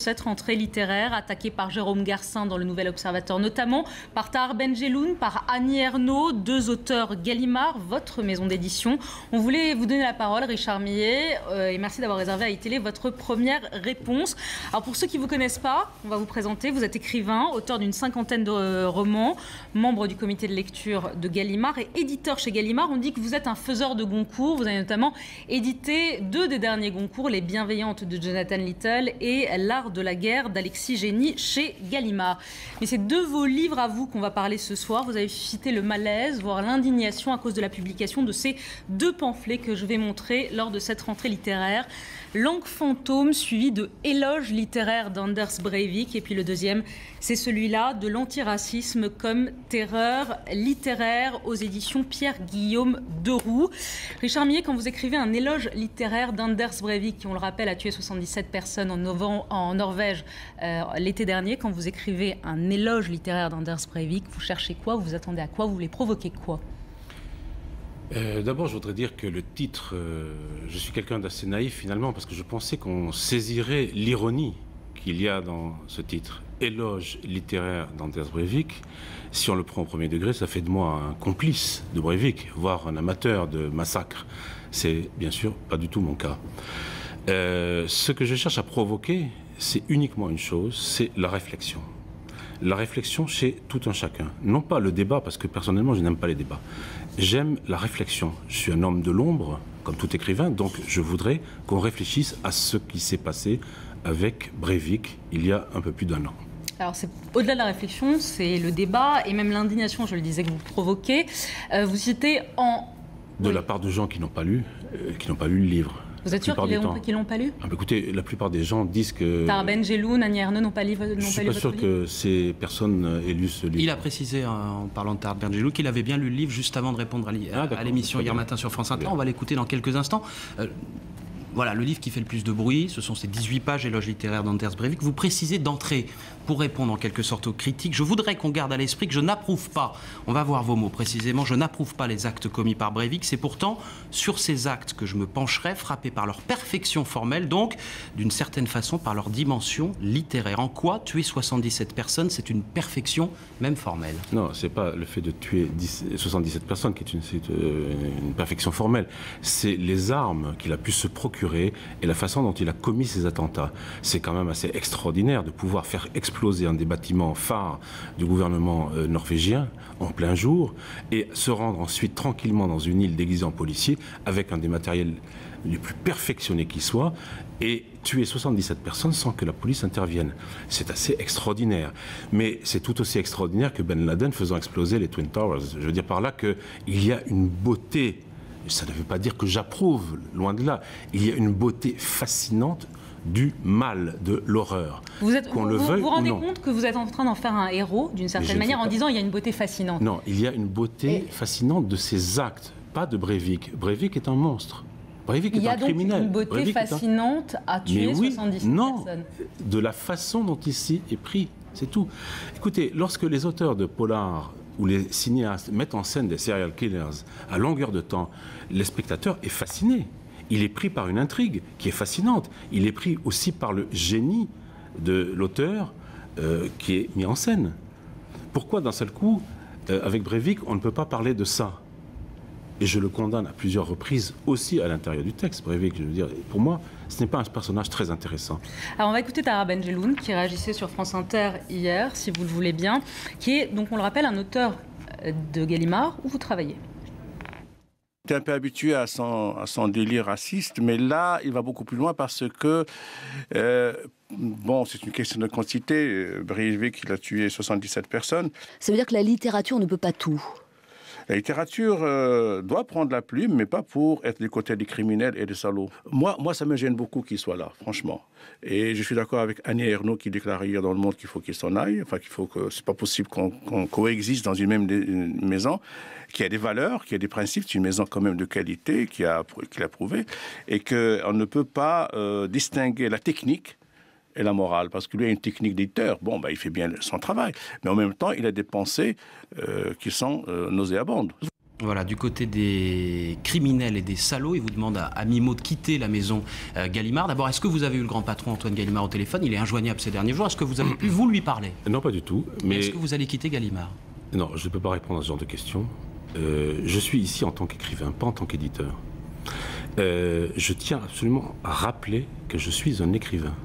Cette rentrée littéraire, attaquée par Jérôme Garcin dans le Nouvel Observateur, notamment par Tahar Benjeloun, par Annie Ernaux, deux auteurs Gallimard, votre maison d'édition. On voulait vous donner la parole, Richard Millet, et merci d'avoir réservé à iTélé votre première réponse. Alors pour ceux qui ne vous connaissent pas, on va vous présenter. Vous êtes écrivain, auteur d'une 50aine de romans, membre du comité de lecture de Gallimard et éditeur chez Gallimard. On dit que vous êtes un faiseur de Goncourt. Vous avez notamment édité 2 des derniers Goncourt, Les Bienveillantes de Jonathan Little et L'Art de la guerre d'Alexis Génie chez Gallimard. Mais c'est de vos livres à vous qu'on va parler ce soir. Vous avez suscité le malaise, voire l'indignation à cause de la publication de ces 2 pamphlets que je vais montrer lors de cette rentrée littéraire. Langue fantôme suivi de Éloge littéraire d'Anders Breivik. Et puis le deuxième, c'est celui-là de l'antiracisme comme terreur littéraire aux éditions Pierre-Guillaume Deroux. Richard Millet, quand vous écrivez un éloge littéraire d'Anders Breivik, qui on le rappelle a tué 77 personnes en Norvège l'été dernier, quand vous écrivez un éloge littéraire d'Anders Breivik, vous cherchez quoi? Vous vous attendez à quoi? Vous voulez provoquer quoi? D'abord, je voudrais dire que le titre, je suis quelqu'un d'assez naïf finalement, parce que je pensais qu'on saisirait l'ironie qu'il y a dans ce titre. Éloge littéraire d'Anders Breivik. Si on le prend au premier degré, ça fait de moi un complice de Breivik, voire un amateur de massacre. C'est bien sûr pas du tout mon cas. Ce que je cherche à provoquer, c'est uniquement une chose, c'est la réflexion. La réflexion chez tout un chacun. Non pas le débat, parce que personnellement, je n'aime pas les débats. J'aime la réflexion. Je suis un homme de l'ombre, comme tout écrivain, donc je voudrais qu'on réfléchisse à ce qui s'est passé avec Breivik il y a un peu plus d'1 an. Alors, au-delà de la réflexion, c'est le débat et même l'indignation, je le disais, que vous provoquez. Vous citez de la part de gens qui n'ont pas lu le livre. Vous êtes sûr qu'ils l'ont pas lu? Écoutez, la plupart des gens disent que... Tahar Benjeloun, Annie Ernaux n'ont pas lu votre livre? Je ne suis pas sûr que ces personnes aient lu ce livre. Il a précisé, en parlant de Tahar Benjeloun, qu'il avait bien lu le livre juste avant de répondre à l'émission hier matin sur France Inter. On va l'écouter dans quelques instants. Voilà, le livre qui fait le plus de bruit, ce sont ces 18 pages éloge littéraire d'Anders Breivik. Vous précisez d'entrée, pour répondre en quelque sorte aux critiques, je voudrais qu'on garde à l'esprit que je n'approuve pas, on va voir vos mots précisément, je n'approuve pas les actes commis par Breivik. C'est pourtant sur ces actes que je me pencherai, frappé par leur perfection formelle, donc d'une certaine façon par leur dimension littéraire. En quoi tuer 77 personnes, c'est une perfection même formelle? Non, c'est pas le fait de tuer 77 personnes qui est une perfection formelle. C'est les armes qu'il a pu se procurer et la façon dont il a commis ces attentats. C'est quand même assez extraordinaire de pouvoir faire exploser un des bâtiments phares du gouvernement norvégien en plein jour et se rendre ensuite tranquillement dans une île déguisée en policier avec un des matériels les plus perfectionnés qui soit et tuer 77 personnes sans que la police intervienne. C'est assez extraordinaire. Mais c'est tout aussi extraordinaire que Ben Laden faisant exploser les Twin Towers. Je veux dire par là qu'il y a une beauté. Ça ne veut pas dire que j'approuve, loin de là. Il y a une beauté fascinante du mal, de l'horreur. Vous vous rendez compte que vous êtes en train d'en faire un héros, d'une certaine manière, en disant il y a une beauté fascinante? Non, il y a une beauté fascinante de ces actes, pas de Breivik. Breivik est un monstre. Breivik est un criminel. Il y a donc une beauté fascinante à tuer 77 personnes. De la façon dont ici est pris, c'est tout. Écoutez, lorsque les auteurs de polar où les cinéastes mettent en scène des serial killers à longueur de temps, le spectateur est fasciné. Il est pris par une intrigue qui est fascinante. Il est pris aussi par le génie de l'auteur qui est mis en scène. Pourquoi d'un seul coup, avec Breivik, on ne peut pas parler de ça? Et je le condamne à plusieurs reprises aussi à l'intérieur du texte. Breivik, je veux dire, pour moi, ce n'est pas un personnage très intéressant. Alors on va écouter Tahar Benjeloun qui réagissait sur France Inter hier, si vous le voulez bien, qui est, donc on le rappelle, un auteur de Gallimard où vous travaillez. J'étais un peu habitué à son délire raciste, mais là, il va beaucoup plus loin parce que, bon, c'est une question de quantité. Breivik, il a tué 77 personnes. Ça veut dire que la littérature ne peut pas tout? La littérature doit prendre la plume, mais pas pour être du côté des criminels et des salauds. Moi, ça me gêne beaucoup qu'il soit là, franchement. Et je suis d'accord avec Annie Ernaux qui déclare hier dans Le Monde qu'il faut qu'il s'en aille, enfin qu'il faut que c'est pas possible qu'on coexiste dans une même maison, qui a des valeurs, qui a des principes, c'est une maison quand même de qualité, qui a prouvé, et qu'on ne peut pas distinguer la technique et la morale, parce que lui a une technique d'éditeur. Bon, il fait bien son travail, mais en même temps, il a des pensées qui sont nauséabondes. Voilà, du côté des criminels et des salauds, il vous demande à mi-mot de quitter la maison Gallimard. D'abord, est-ce que vous avez eu le grand patron Antoine Gallimard au téléphone? Il est injoignable ces derniers jours. Est-ce que vous avez pu, vous, lui parler? Non, pas du tout. Mais est-ce que vous allez quitter Gallimard? Non, je ne peux pas répondre à ce genre de questions. Je suis ici en tant qu'écrivain, pas en tant qu'éditeur. Je tiens absolument à rappeler que je suis un écrivain.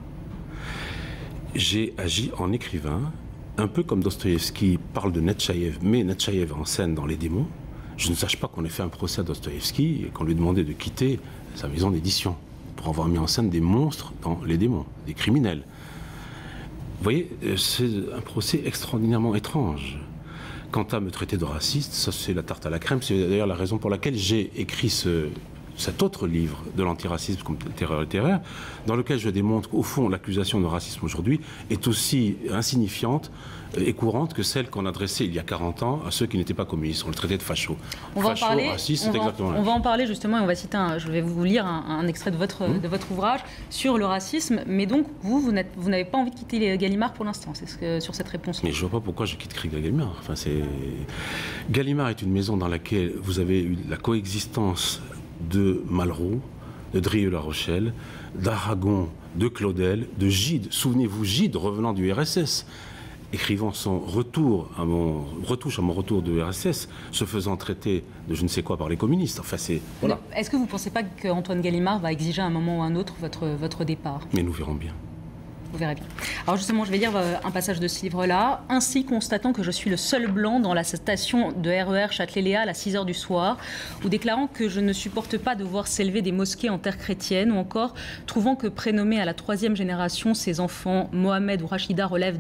J'ai agi en écrivain, un peu comme Dostoïevski parle de Netchaïev, mais Netchaïev en scène dans Les Démons. Je ne sache pas qu'on ait fait un procès à Dostoïevski et qu'on lui demandait de quitter sa maison d'édition pour avoir mis en scène des monstres dans Les Démons, des criminels. Vous voyez, c'est un procès extraordinairement étrange. Quant à me traiter de raciste, ça c'est la tarte à la crème. C'est d'ailleurs la raison pour laquelle j'ai écrit cet autre livre de l'antiracisme comme terreur littéraire, dans lequel je démontre qu'au fond, l'accusation de racisme aujourd'hui est aussi insignifiante et courante que celle qu'on adressait il y a 40 ans à ceux qui n'étaient pas communistes. On le traitait de fachos. On va en parler. Raciste, c'est exactement on va en parler justement et on va citer je vais vous lire un extrait de votre ouvrage sur le racisme. Mais donc, vous n'avez pas envie de quitter les Gallimard pour l'instant, c'est sur cette réponse. Mais je ne vois pas pourquoi je quitterais Gallimard. Enfin, Gallimard est une maison dans laquelle vous avez eu la coexistence de Malraux, de Drieux-La Rochelle, d'Aragon, de Claudel, de Gide. Souvenez-vous, Gide, revenant du RSS, écrivant son retouche à mon retour de RSS, se faisant traiter de je ne sais quoi par les communistes. Enfin, voilà. Est-ce que vous ne pensez pas qu'Antoine Gallimard va exiger à un moment ou à un autre votre départ? Mais nous verrons bien. Vous verrez bien. Alors justement, je vais lire un passage de ce livre-là. Ainsi, constatant que je suis le seul blanc dans la station de RER Châtelet-Léal à 6h du soir, ou déclarant que je ne supporte pas de voir s'élever des mosquées en terre chrétienne, ou encore trouvant que prénommer à la 3e génération ses enfants Mohamed ou Rachida relève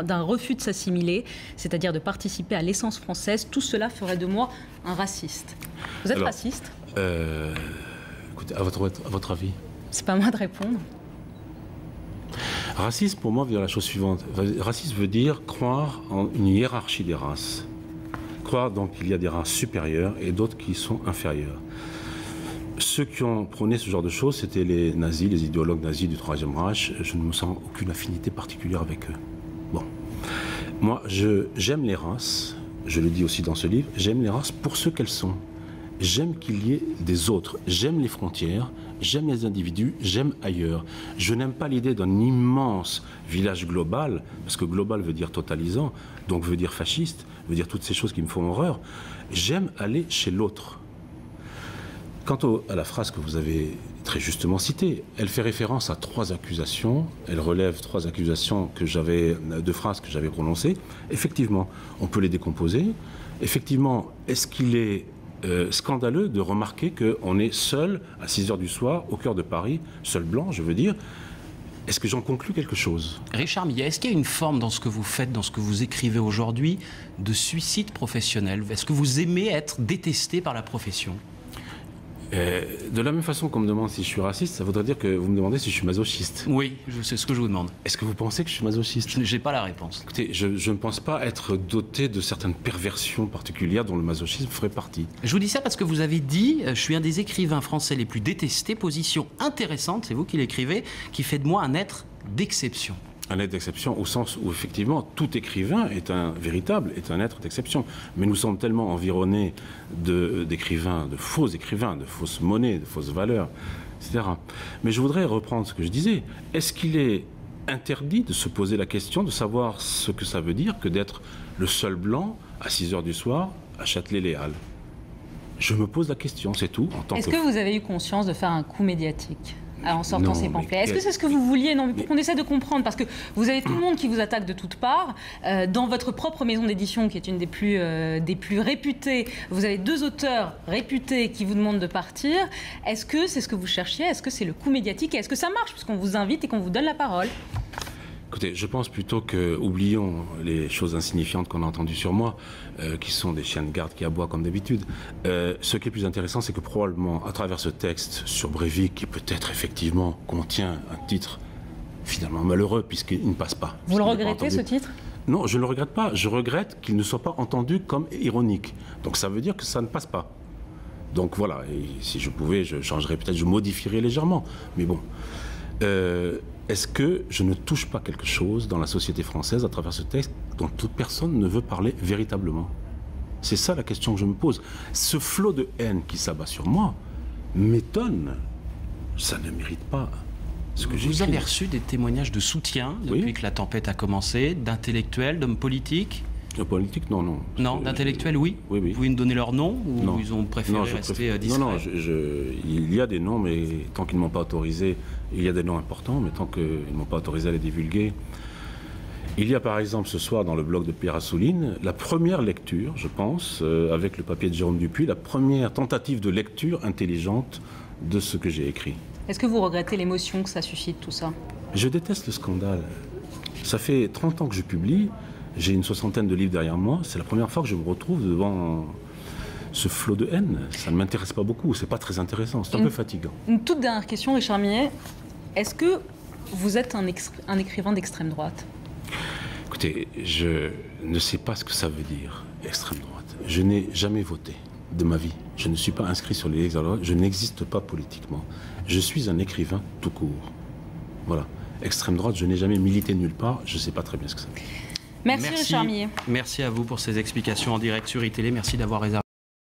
d'un refus de s'assimiler, c'est-à-dire de participer à l'essence française, tout cela ferait de moi un raciste. Vous êtes raciste? Écoutez, à votre avis? C'est pas à moi de répondre. Racisme, pour moi, veut dire la chose suivante. Racisme veut dire croire en une hiérarchie des races. Croire donc qu'il y a des races supérieures et d'autres qui sont inférieures. Ceux qui ont prôné ce genre de choses, c'était les nazis, les idéologues nazis du Troisième Reich. Je ne me sens aucune affinité particulière avec eux. Bon. Moi, j'aime les races, je le dis aussi dans ce livre, j'aime les races pour ce qu'elles sont. J'aime qu'il y ait des autres, j'aime les frontières, j'aime les individus, j'aime ailleurs. Je n'aime pas l'idée d'un immense village global, parce que global veut dire totalisant, donc veut dire fasciste, veut dire toutes ces choses qui me font horreur. J'aime aller chez l'autre. Quant à la phrase que vous avez très justement citée, elle fait référence à 3 accusations, elle relève 3 accusations de phrases que j'avais prononcées. Effectivement, on peut les décomposer. Effectivement, est-ce qu'il est scandaleux de remarquer qu'on est seul à 6h du soir, au cœur de Paris, seul blanc, je veux dire. Est-ce que j'en conclus quelque chose? Richard Millet, est-ce qu'il y a une forme dans ce que vous faites, dans ce que vous écrivez aujourd'hui, de suicide professionnel? Est-ce que vous aimez être détesté par la profession? De la même façon qu'on me demande si je suis raciste, ça voudrait dire que vous me demandez si je suis masochiste. Oui, c'est ce que je vous demande. Est-ce que vous pensez que je suis masochiste? Je n'ai pas la réponse. Écoutez, je ne pense pas être doté de certaines perversions particulières dont le masochisme ferait partie. Je vous dis ça parce que vous avez dit « Je suis un des écrivains français les plus détestés, position intéressante, c'est vous qui l'écrivez, qui fait de moi un être d'exception ». Un être d'exception au sens où, effectivement, tout écrivain est un être d'exception. Mais nous sommes tellement environnés d'écrivains, de fausses monnaies, de fausses valeurs, etc. Mais je voudrais reprendre ce que je disais. Est-ce qu'il est interdit de se poser la question de savoir ce que ça veut dire que d'être le seul blanc à 6h du soir à Châtelet-Léal? Je me pose la question, c'est tout. Est-ce que vous avez eu conscience de faire un coup médiatique en sortant ces pamphlets? Est-ce que c'est ce que vous vouliez? Non, mais pour qu'on essaie de comprendre, parce que vous avez tout le monde qui vous attaque de toutes parts. Dans votre propre maison d'édition, qui est une des plus réputées, vous avez 2 auteurs réputés qui vous demandent de partir. Est-ce que c'est ce que vous cherchiez? Est-ce que c'est le coup médiatique? Et est-ce que ça marche, puisqu'on vous invite et qu'on vous donne la parole? Écoutez, je pense plutôt que, oublions les choses insignifiantes qu'on a entendues sur moi, qui sont des chiens de garde qui aboient comme d'habitude. Ce qui est plus intéressant, c'est que probablement, à travers ce texte sur Breivik, qui peut-être effectivement contient un titre finalement malheureux, puisqu'il ne passe pas. Vous le regrettez, ce titre? Non, je ne le regrette pas. Je regrette qu'il ne soit pas entendu comme ironique. Donc ça veut dire que ça ne passe pas. Donc voilà, et si je pouvais, je changerais peut-être, je modifierais légèrement. Mais bon... Est-ce que je ne touche pas quelque chose dans la société française à travers ce texte dont toute personne ne veut parler véritablement? C'est ça la question que je me pose. Ce flot de haine qui s'abat sur moi m'étonne. Ça ne mérite pas ce que j'ai Vous écrit. avez reçu des témoignages de soutien depuis que la tempête a commencé, d'intellectuels, d'hommes politiques? La politique, non. Non, d'intellectuels, oui. Oui. Vous pouvez nous donner leur nom ou Non. ils ont préféré rester discrets? Non, il y a des noms, mais tant qu'ils ne m'ont pas autorisé, il y a des noms importants, mais tant qu'ils ne m'ont pas autorisé à les divulguer. Il y a par exemple ce soir dans le blog de Pierre Assouline la première lecture, je pense, avec le papier de Jérôme Dupuis, la première tentative de lecture intelligente de ce que j'ai écrit. Est-ce que vous regrettez l'émotion que ça suscite, tout ça? Je déteste le scandale. Ça fait 30 ans que je publie, j'ai une 60aine de livres derrière moi, c'est la première fois que je me retrouve devant ce flot de haine. Ça ne m'intéresse pas beaucoup, c'est pas très intéressant, c'est un peu fatigant. Une toute dernière question, Richard Millet. Est-ce que vous êtes un écrivain d'extrême droite? Écoutez, je ne sais pas ce que ça veut dire, extrême droite. Je n'ai jamais voté de ma vie. Je ne suis pas inscrit sur les listes de droite. Je n'existe pas politiquement. Je suis un écrivain tout court. Voilà. Extrême droite, je n'ai jamais milité nulle part. Je ne sais pas très bien ce que ça veut dire. Merci Richard Millet. Merci à vous pour ces explications en direct sur iTélé. Merci d'avoir réservé.